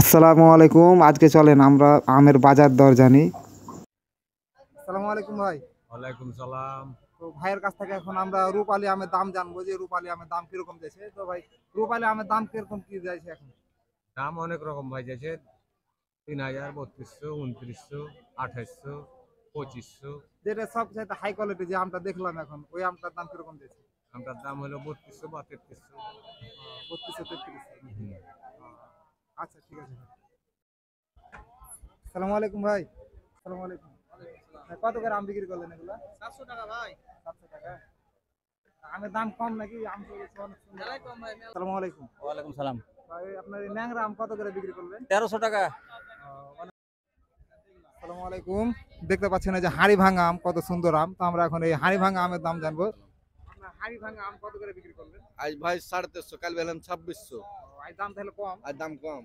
আসসালামু আলাইকুম। আজকে চলেন আমরা আমের বাজার দর জানি। আসসালামু আলাইকুম ভাই। ওয়ালাইকুম সালাম। তো ভাইয়ের কাছ থেকে এখন আমরা রূপালী আমের দাম জানবো যে রূপালী আমের দাম কিরকম যাচ্ছে। তো ভাই রূপালী আমের দাম কিরকম কি যাচ্ছে এখন? দাম অনেক রকম ভাই যাচ্ছে, 3000, 3200, 2900, 2800, 2500। যেটা সবচেয়ে হাই কোয়ালিটি যে আমটা দেখলাম এখন ওই আমটার দাম কিরকম যাচ্ছে? আমটার দাম হলো 3200 বা 3300। 3200 3300। আচ্ছা ঠিক আছে ভাই। আসসালামু আলাইকুম ভাই। আসসালামু আলাইকুম। ভাই, কত করে আম বিক্রি করলেন এগুলা? 700 টাকা ভাই। 700 টাকা। আমের দাম কম নাকি? আম তো বেশি অনেক সুন্দর। মেলাই কম ভাই। আসসালামু আলাইকুম। ওয়ালাইকুম সালাম। ভাই আপনার এই ন্যাংরা আম কত করে বিক্রি করলেন? 1300 টাকা। আসসালামু আলাইকুম। দেখতে পাচ্ছেন এই যে হাড়ি ভাঙা আম, কত সুন্দর আম। তো আমরা এখন এই হাড়ি ভাঙা আমের দাম জানবো। আপনার হাড়ি ভাঙা আম কত করে বিক্রি করলেন? আজ ভাই 1350, কাল বেলাম 2600। আজ দাম তাহলে কম। আর দাম কম।